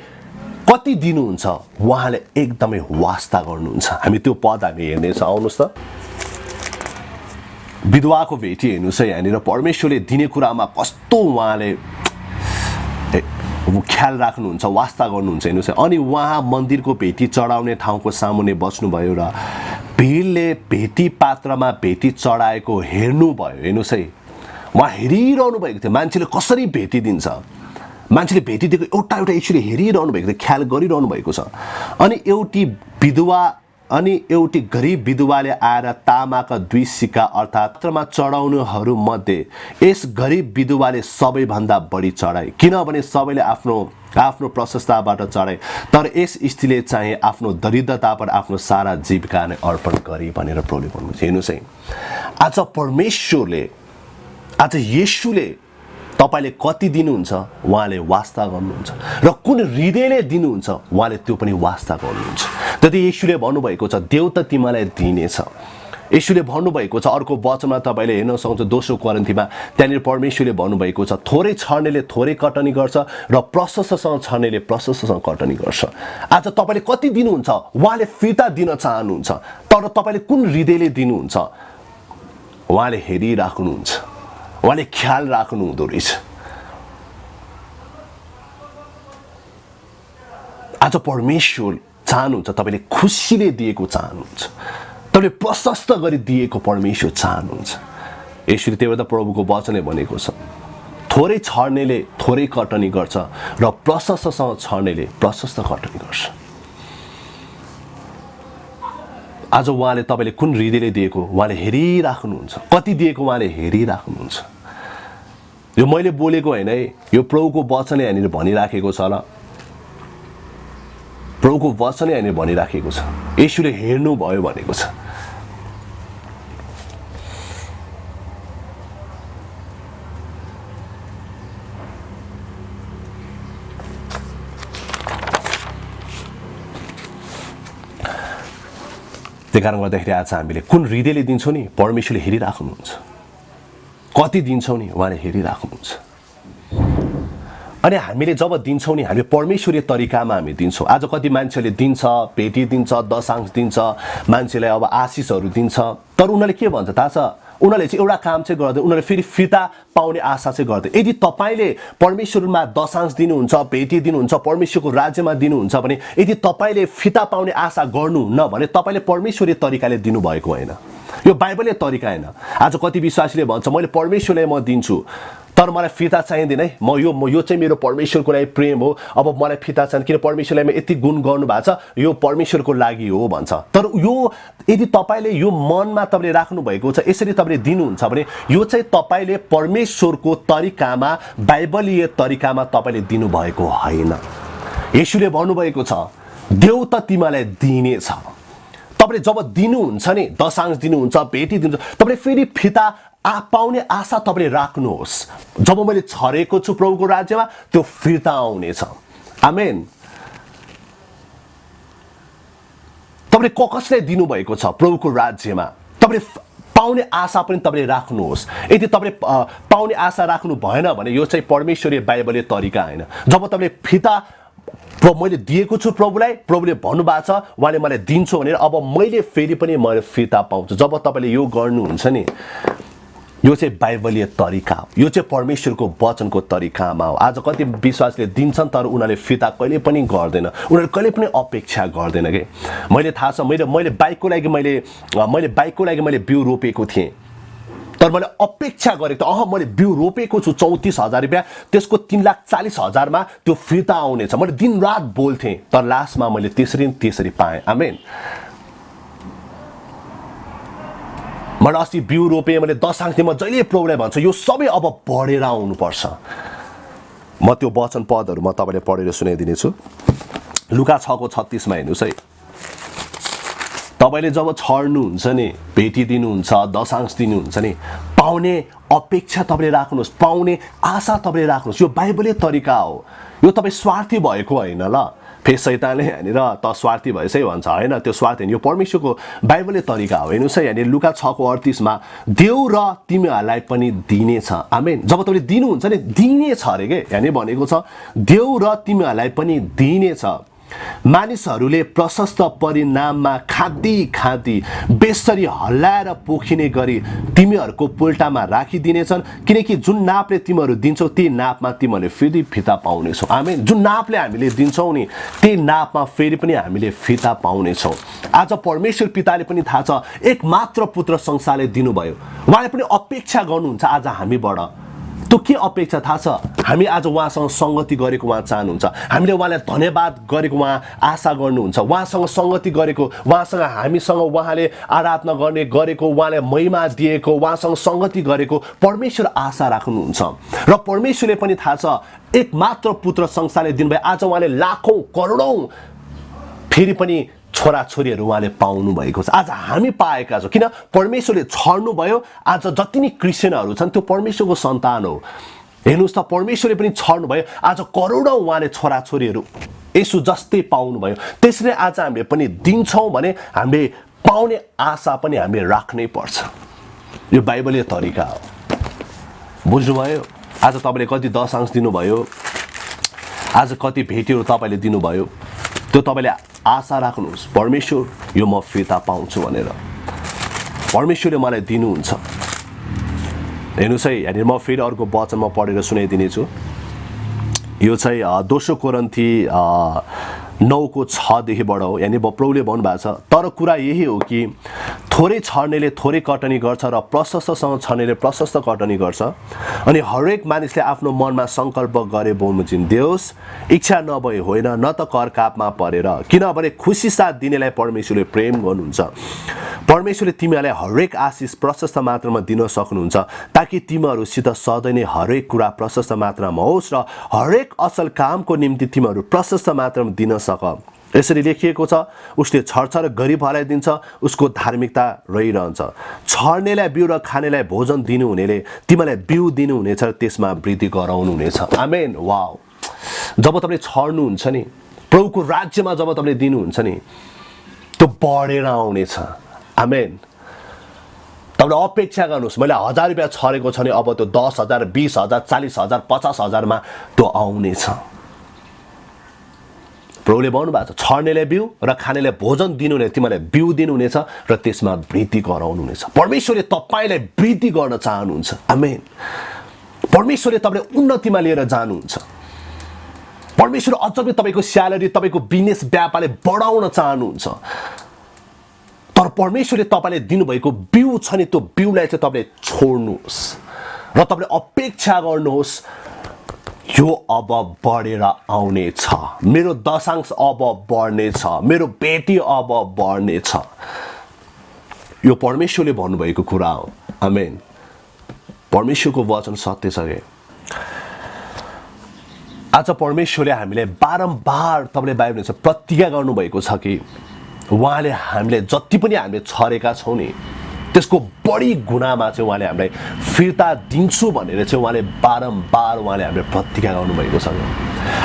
कति दिनुहुन्छ उहाँले एकदमै वास्ता गर्नुहुन्छ। हामी त्यो पद हामी हेर्नेछौँ। आउनुहोस् त, विधवाको भेटी हेर्नुहोस् है। यहाँनिर परमेश्वरले दिने कुरामा कस्तो उहाँले ख्याल राख्नुहुन्छ, वास्ता गर्नुहुन्छ। हेर्नुहोस् है। अनि उहाँ मन्दिरको भेटी चढाउने ठाउँको सामुन्ने बस्नुभयो र भिडले भेटी पात्रमा भेटी चढाएको हेर्नुभयो। हेर्नुहोस् है, उहाँ हेरिरहनु भएको थियो मान्छेले कसरी भेटी दिन्छ। मान्छेले भेटी दिएको एउटा यसरी हेरिरहनु भएको थियो, ख्याल गरिरहनु भएको छ। अनि एउटी गरिब विधवाले आएर तामाका 2 सिक्का अर्थात् पात्रमा चढाउनेहरू मध्ये यस गरिब विधवाले सबैभन्दा बढी चढाए, किनभने सबैले आफ्नो प्रशस्तताबाट चढाए, तर यस स्त्रीले चाहिँ आफ्नो दरिद्रताबाट आफ्नो सारा जीविका नै अर्पण गरे भनेर प्रभुले भन्नुहुन्छ। हेर्नुहोस् है, आज परमेश्वरले, आज येशूले तपाईँले कति दिनुहुन्छ उहाँले वास्ता गर्नुहुन्छ र कुन हृदयले दिनुहुन्छ उहाँले त्यो पनि वास्ता गर्नुहुन्छ। त्यति येशूले भन्नुभएको छ, देउ त तिमीलाई दिनेछ, येशूले भन्नुभएको छ अर्को वचनमा तपाईले हेर्न सक्नुहुन्छ दोस्रो कोरिन्थीमा त्यहाँनिर परमेश्वरले भन्नुभएको छ थोरै छर्नेले थोरै कटनी गर्छ र प्रशस्तसँग छर्नेले प्रशस्तसँग कटनी गर्छ। आज तपाईले कति दिनुहुन्छ उहाँले फिर्ता दिन चाहनुहुन्छ तर तपाईले कुन हृदयले दिनुहुन्छ उहाँले हेरिराख्नुहुन्छ, उहाँले ख्याल राख्नु हुँदो रहेछ। आज परमेश्वर चाहनुहुन्छ तपाईले खुसीले दिएको चाहनुहुन्छ, तपाईले प्रशस्त गरी दिएको परमेश्वर चाहनुहुन्छ। यसरी त्यही भएर प्रभुको वचनले भनेको छ थोरै छर्नेले थोरै कटनी गर्छ र प्रशस्तसँग छर्नेले प्रशस्त कटनी गर्छ। आज उहाँले तपाईले कुन हृदयले दिएको उहाँले हेरिराख्नुहुन्छ, कति दिएको उहाँले हेरिराख्नुहुन्छ। यो मैले बोलेको होइन है, यो प्रभुको वचनले यहाँनिर भनिराखेको छ ल, प्रभुको वचनले यहाँनिर भनिराखेको छ। येशूले हेर्नुभयो भनेको छ। त्यही कारण गर्दाखेरि आज हामीले कुन हृदयले दिन्छौँ नि परमेश्वरले हेरिराख्नुहुन्छ, कति दिन्छौँ नि उहाँले हेरिराख्नुहुन्छ। अनि हामीले जब दिन्छौँ नि हामीले परमेश्वरीय तरिकामा हामी दिन्छौँ। आज कति मान्छेले दिन्छ, भेटी दिन्छ, दशांश दिन्छ, मान्छेलाई अब आशिषहरू दिन्छ, तर उनीहरूले के भन्छ थाहा छ, उनीहरूले चाहिँ एउटा काम चाहिँ गर्दैन, उनीहरूले फेरि फिर्ता पाउने आशा चाहिँ गर्दैन। यदि तपाईँले परमेश्वरमा दशांश दिनुहुन्छ, भेटी दिनुहुन्छ, परमेश्वरको राज्यमा दिनुहुन्छ भने यदि तपाईँले फिर्ता पाउने आशा गर्नुहुन्न भने तपाईँले परमेश्वरीय तरिकाले दिनुभएको होइन, यो बाइबलीय तरिका होइन। आज कति विश्वासीले भन्छ मैले परमेश्वरलाई म दिन्छु तर मलाई फिर्ता चाहिँदैन है, म यो चाहिँ मेरो परमेश्वरको लागि प्रेम हो, अब मलाई फिर्ता चाहिन्छ किन परमेश्वरलाई म यति गुण गर्नु भएको छ, यो परमेश्वरको लागि हो भन्छ। तर यो यदि तपाईँले यो मनमा तपाईँले राख्नु भएको छ, यसरी तपाईँले दिनुहुन्छ भने यो चाहिँ तपाईँले परमेश्वरको तरिकामा बाइबलीय तरिकामा तपाईँले दिनुभएको होइन। येशूले भन्नुभएको छ देऊ त तिमीलाई दिनेछ। तपाईँले जब दिनुहुन्छ नि दशांश दिनुहुन्छ, भेटी दिनुहुन्छ, तपाईँले फेरि फिर्ता पाउने आशा तपाईँले राख्नुहोस्। जब मैले छरेको छु प्रभुको राज्यमा त्यो फिर्ता आउनेछ। आमेन। तपाईँले कसलाई दिनुभएको छ प्रभुको राज्यमा तपाईँले पाउने आशा पनि तपाईँले राख्नुहोस्। यदि तपाईँले पाउने आशा राख्नु भएन भने यो चाहिँ परमेश्वरीय बाइबलीय तरिका होइन। जब तपाईँले फिर्ता मैले दिएको छु प्रभुलाई, प्रभुले भन्नुभएको छ उहाँले मलाई दिन्छु भनेर, अब मैले फेरि पनि मैले फिर्ता पाउँछु। जब तपाईँले यो गर्नुहुन्छ नि यो चाहिँ बाइबलीय तरिका हो, यो चाहिँ परमेश्वरको वचनको तरिकामा हो। आज कति विश्वासले दिन्छन् तर उनीहरूले फिर्ता कहिले पनि गर्दैन, उनीहरूले कहिले पनि अपेक्षा गर्दैन कि मैले थाहा छ मैले बाइकको लागि मैले बिउ रोपेको थिएँ तर मैले अपेक्षा गरेको थिएँ मैले बिउ रोपेको छु 34,000 रुपियाँ, त्यसको 3,40,000मा त्यो फिर्ता आउनेछ। मैले दिनरात बोल्थेँ तर लास्टमा मैले त्यसरी पाएँ। आमेन। मैले अस्ति बिउ रोपेँ, मैले दशांश दिएँ, म जहिले प्रभुलाई भन्छु यो सबै अब बढेर आउनुपर्छ। म त्यो वचन पदहरू म तपाईँले पढेर सुनाइदिनेछु। लुका 6:36 हेर्नुहोस् है। तपाईँले जब छर्नुहुन्छ नि, भेटी दिनुहुन्छ, दशांश दिनुहुन्छ नि, पाउने अपेक्षा तपाईँले राख्नुहोस्, पाउने आशा तपाईँले राख्नुहोस्। यो बाइबलीय तरिका हो, यो तपाईँ स्वार्थी भएको होइन ल। फेरि शैतानले यहाँनिर त स्वार्थी भएछ है भन्छ, होइन त्यो स्वार्थ होइन, यो परमेश्वरको बाइबलीय तरिका हो। हेर्नुहोस् है यहाँनिर लुका 6:38 देऊ र तिमीहरूलाई पनि दिनेछ। आमेन। जब तपाईँले दिनुहुन्छ नि दिनेछ अरे के, यहाँनिर भनेको छ देऊ र तिमीहरूलाई पनि दिनेछ। मानिसहरूले प्रशस्त परिणाममा खाँदी बेसरी हल्लाएर पोखिने गरी तिमीहरूको पुल्टामा राखिदिनेछन्, किनकि जुन नापले तिमीहरू दिन्छौ त्यही नापमा तिमीहरूले फेरि फिर्ता पाउनेछौ। आमेन। जुन नापले हामीले दिन्छौँ नि त्यही नापमा फेरि पनि हामीले फिर्ता पाउनेछौँ। आज परमेश्वर पिताले पनि थाहा छ एक मात्र पुत्र संसारले दिनुभयो, उहाँले पनि अपेक्षा गर्नुहुन्छ आज हामीबाट। त्यो के अपेक्षा थाहा छ, हामी आज उहाँसँग सङ्गति गरेको उहाँ चाहनुहुन्छ, हामीले उहाँलाई धन्यवाद गरेको उहाँ आशा गर्नुहुन्छ, उहाँसँग सङ्गति गरेको, उहाँसँग हामीसँग उहाँले आराधना गरेको, उहाँले महिमा दिएको, उहाँसँग सङ्गति गरेको परमेश्वर आशा राख्नुहुन्छ। र परमेश्वरले पनि थाहा छ एक मात्र पुत्र संसारले दिनुभयो, आज उहाँले लाखौँ करोडौँ फेरि पनि छोराछोरीहरू उहाँले पाउनु भएको छ। आज हामी पाएका छौँ किन परमेश्वरले छर्नुभयो। आज जति नै क्रिस्चियनहरू छन् त्यो परमेश्वरको सन्तान हो। हेर्नुहोस् त परमेश्वरले पनि छर्नुभयो, आज करोडौँ उहाँले छोराछोरीहरू यसो जस्तै पाउनुभयो। त्यसरी आज हामीले पनि दिन्छौँ भने हामीले पाउने आशा पनि हामीले राख्नै पर्छ। यो बाइबलीय तरिका हो। बुझ्नुभयो? आज तपाईँले कति दशांश दिनुभयो, आज कति भेटीहरू तपाईँले दिनुभयो, त्यो तपाईँले आशा राख्नुहोस्, परमेश्वर यो म फिर्ता पाउँछु भनेर। परमेश्वरले मलाई दिनुहुन्छ। हेर्नुहोस् है, यहाँनिर म फेरि अर्को वचनमा पढेर सुनाइदिनेछु। यो चाहिँ 2 कोरिन्थी 9:6 हो। यानि प्रभुले भन्नुभएको छ, तर कुरा यही हो कि थोरै छर्नेले थोरै कटनी गर्छ र प्रशस्तसँग छर्नेले प्रशस्त कटनी गर्छ। अनि हरेक मानिसले आफ्नो मनमा सङ्कल्प गरे बमोजिम देओस्, इच्छा नभए होइन, न त करकापमा परेर, किनभने खुसी साथ दिनेलाई परमेश्वरले प्रेम गर्नुहुन्छ। परमेश्वरले तिमीहरूलाई हरेक आशिष प्रशस्त मात्रामा दिन सक्नुहुन्छ, ताकि तिमीहरूसित सधैँ नै हरेक कुरा प्रशस्त मात्रामा होस् र हरेक असल कामको निम्ति तिमीहरू प्रशस्त मात्रामा दिन सक। यसरी लेखिएको छ, उसले छर्छ र गरिब हराइदिन्छ, उसको धार्मिकता रहिरहन्छ। छर्नेलाई बिउ र खानेलाई भोजन दिनुहुनेले तिमीलाई बिउ दिनुहुनेछ र त्यसमा वृद्धि गराउनुहुनेछ। आमेन। वाउ! जब तपाईँले छर्नुहुन्छ नि, प्रभुको राज्यमा जब तपाईँले दिनुहुन्छ नि, त्यो बढेर आउनेछ। आमेन। तपाईँले अपेक्षा गर्नुहोस्, मैले 1000 रुपियाँ छरेको छ भने अब त्यो 10,000, 20,000, 40,000, 50,000मा त्यो आउनेछ। प्रभुले भन्नुभएको छ, छर्नेले बिउ र खानेले भोजन दिनुहुने, तिमीलाई बिउ दिनुहुनेछ र त्यसमा वृद्धि गराउनुहुनेछ। परमेश्वरले तपाईँलाई वृद्धि गर्न चाहनुहुन्छ। आमेन। परमेश्वरले तपाईँलाई उन्नतिमा लिएर जानुहुन्छ। परमेश्वर अझ पनि तपाईँको स्यालेरी, तपाईँको बिजनेस व्यापारले बढाउन चाहनुहुन्छ। तर परमेश्वरले तपाईँले दिनुभएको बिउ छ नि, त्यो बिउलाई चाहिँ तपाईँले छोड्नुहोस् र तपाईँले अपेक्षा गर्नुहोस्, यो अब बढेर आउनेछ, मेरो दशांश अब बढ्नेछ, मेरो बेटी अब बढ्नेछ। यो परमेश्वरले भन्नुभएको कुरा हो। आमेन। परमेश्वरको वचन सत्य छ के? आज परमेश्वरले हामीले बारम्बार, तपाईँले बाइबलमा छ, प्रतिज्ञा गर्नुभएको छ कि उहाँले हामीले जति पनि हामीले छरेका छौँ नि, त्यसको बढी गुणामा चाहिँ उहाँले हामीलाई फिर्ता दिन्छु भनेर चाहिँ उहाँले बारम्बार उहाँले हामीले प्रतिज्ञा गर्नुभएको छ।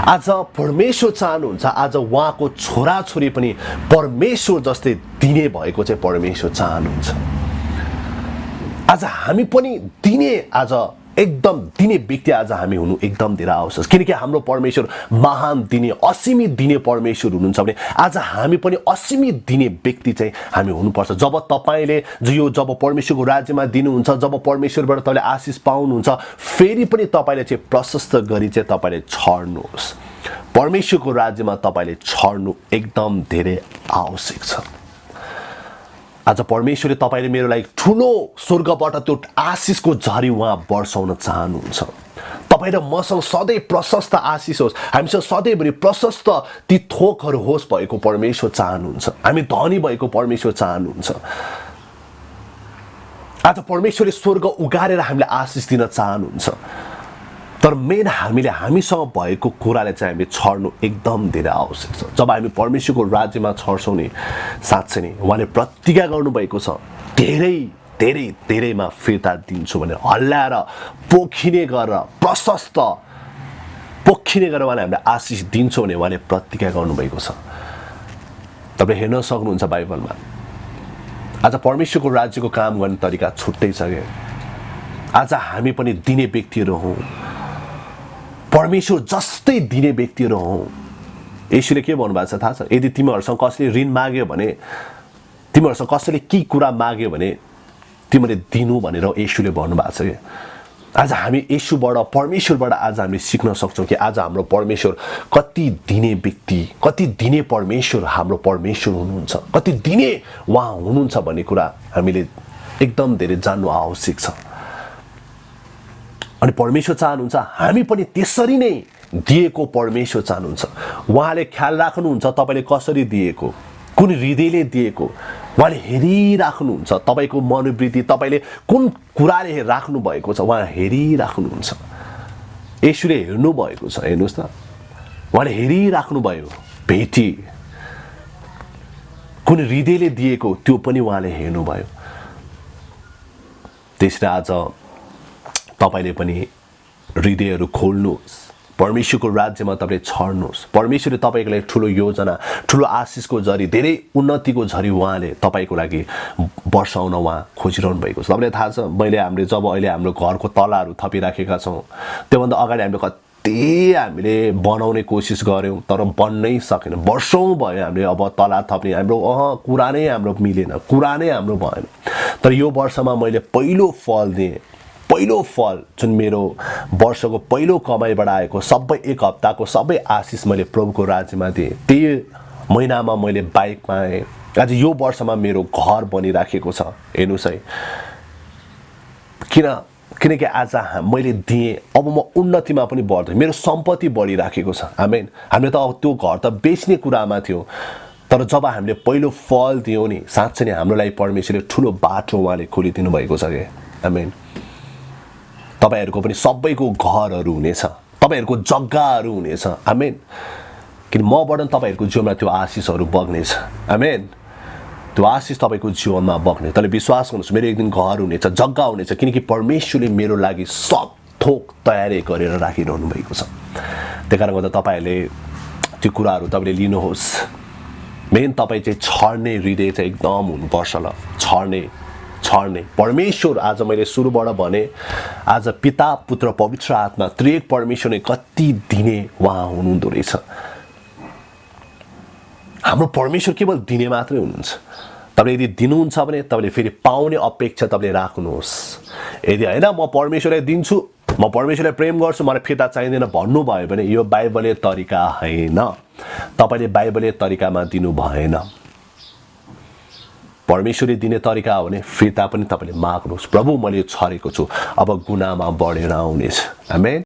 आज परमेश्वर चाहनुहुन्छ, आज उहाँको छोराछोरी पनि परमेश्वर जस्तै दिने भएको चाहिँ परमेश्वर चाहनुहुन्छ। आज हामी पनि दिने, आज एकदम दिने व्यक्ति आज हामी हुनु एकदम धेरै आवश्यक, किनकि हाम्रो परमेश्वर महान दिने, असीमित दिने परमेश्वर हुनुहुन्छ भने आज हामी पनि असीमित दिने व्यक्ति चाहिँ हामी हुनुपर्छ। जब तपाईँले जब परमेश्वरको राज्यमा दिनुहुन्छ, जब परमेश्वरबाट तपाईँले आशिष पाउनुहुन्छ, फेरि पनि तपाईँले चाहिँ प्रशस्त गरी चाहिँ तपाईँले छर्नुहोस्। परमेश्वरको राज्यमा तपाईँले छर्नु एकदम धेरै आवश्यक छ। आज परमेश्वरले तपाईँले मेरो लागि ठुलो स्वर्गबाट त्यो आशिषको झरी उहाँ वर्षाउन चाहनुहुन्छ। तपाईँ र मसँग सधैँ प्रशस्त आशिष होस्, हामीसँग सधैँभरि प्रशस्त ती थोकहरू होस् भएको परमेश्वर चाहनुहुन्छ। हामी धनी भएको परमेश्वर चाहनुहुन्छ। आज परमेश्वरले स्वर्ग उगारेर हामीलाई आशिष दिन चाहनुहुन्छ। तर मेन हामीले हामीसँग भएको कुराले चाहिँ हामीले छर्नु एकदम धेरै आवश्यक छ। जब हामी परमेश्वरको राज्यमा छर्छौँ नि, साँच्चै नै उहाँले प्रतिज्ञा गर्नुभएको छ, धेरै धेरै धेरैमा फिर्ता दिन्छु भनेर हल्लाएर पोखिने गरेर, प्रशस्त पोखिने गरेर उहाँले हामीलाई आशिष दिन्छु भने उहाँले प्रतिज्ञा गर्नुभएको छ। तपाईँ हेर्न सक्नुहुन्छ बाइबलमा। आज परमेश्वरको राज्यको काम गर्ने तरिका छुट्टै छ क्या। आज हामी पनि दिने व्यक्तिहरू हौँ, परमेश्वर जस्तै दिने व्यक्तिहरू हौँ। येशूले के भन्नुभएको छ थाहा छ? यदि तिमीहरूसँग कसैले ऋण माग्यो भने, तिमीहरूसँग कसैले के कुरा माग्यो भने तिमीले दिनु भनेर येशूले भन्नुभएको छ क्या। आज हामी येशूबाट, परमेश्वरबाट आज हामीले सिक्न सक्छौँ कि आज हाम्रो परमेश्वर कति दिने व्यक्ति, कति दिने परमेश्वर हाम्रो परमेश्वर हुनुहुन्छ, कति दिने उहाँ हुनुहुन्छ भन्ने कुरा हामीले एकदम धेरै जान्नु आवश्यक छ। अनि परमेश्वर चाहनुहुन्छ हामी पनि त्यसरी नै दिएको परमेश्वर चाहनुहुन्छ। उहाँले ख्याल राख्नुहुन्छ तपाईँले कसरी दिएको, कुन हृदयले दिएको, उहाँले हेरिराख्नुहुन्छ तपाईँको मनोवृत्ति, तपाईँले कुन कुराले राख्नु भएको छ, उहाँ हेरिराख्नुहुन्छ। येशूले हेर्नु भएको छ, हेर्नुहोस् न, उहाँले हेरिराख्नुभयो। भेटी कुन हृदयले दिएको त्यो पनि उहाँले हेर्नुभयो। त्यसरी आज तपाईँले पनि हृदयहरू खोल्नुहोस्, परमेश्वरको राज्यमा तपाईँले छर्नुहोस्। परमेश्वरले तपाईँको लागि ठुलो योजना, ठुलो आशिषको झरी, धेरै उन्नतिको झरी उहाँले तपाईँको लागि वर्षाउन उहाँ खोजिरहनु भएको छ। तपाईँलाई थाहा छ, हामीले जब अहिले हाम्रो घरको तलाहरू थपिराखेका छौँ, त्योभन्दा अगाडि हामीले हामीले बनाउने कोसिस गऱ्यौँ तर बन्नै सकेन। वर्षौँ भयो हामीले अब तला थप्ने, हाम्रो कुरा नै हाम्रो मिलेन, कुरा नै हाम्रो भएन। तर यो वर्षमा मैले पहिलो फल दिएँ, पहिलो फल जुन मेरो वर्षको पहिलो कमाइबाट आएको सबै एक हप्ताको सबै आशिष मैले प्रभुको राज्यमा दिएँ। त्यही महिनामा मैले बाइक पाएँ। आज यो वर्षमा मेरो घर बनिराखेको छ। हेर्नुहोस् है, किनकि आज मैले दिएँ, अब म उन्नतिमा पनि बढ्दै, मेरो सम्पत्ति बढिराखेको छ। आमेन। हामीले त अब त्यो घर त बेच्ने कुरामा थियो, तर जब हामीले पहिलो फल दियौँ नि, साँच्चै नै हाम्रो लागि परमेश्वरले ठुलो बाटो उहाँले खोलिदिनु भएको छ क्या। आमेन। तपाईहरूको पनि सबैको घरहरू हुनेछ, तपाईहरूको जग्गाहरू हुनेछ। आमेन। किन मबाट तपाईँहरूको जीवनमा त्यो आशिषहरू बग्नेछ। आमेन। त्यो आशिष तपाईँको जीवनमा बग्ने, तर विश्वास गर्नुहोस्, मेरो एक दिन घर हुनेछ, जग्गा हुनेछ, किनकि परमेश्वरले मेरो लागि सब थोक तयारी गरेर राखिरहनु भएको छ। त्यही कारणले गर्दा तपाईँहरूले त्यो कुराहरू तपाईँले लिनुहोस्। मेन तपाईँ चाहिँ छर्ने हृदय चाहिँ एकदम हुनुपर्छ ल। छर्ने परमेश्वर, आज मैले सुरुबाट भने, आज पिता पुत्र पवित्र आत्मा त्रिएक परमेश्वरले कति दिने उहाँ हुनुहुँदो रहेछ। हाम्रो परमेश्वर केवल दिने मात्रै हुनुहुन्छ। तपाईँले यदि दिनुहुन्छ भने तपाईँले फेरि पाउने अपेक्षा तपाईँले राख्नुहोस्। यदि होइन म परमेश्वरलाई दिन्छु, म परमेश्वरलाई प्रेम गर्छु, मलाई फिर्ता चाहिँदैन भन्नुभयो भने यो बाइबलीय तरिका होइन। तपाईँले बाइबलीय तरिकामा दिनु भएन। परमेश्वरले दिने तरिका हो भने फिर्ता पनि तपाईँले माग्नुहोस्। प्रभु, मैले छरेको छु, अब गुनाहमा बढेर आउनेछ। आमेन।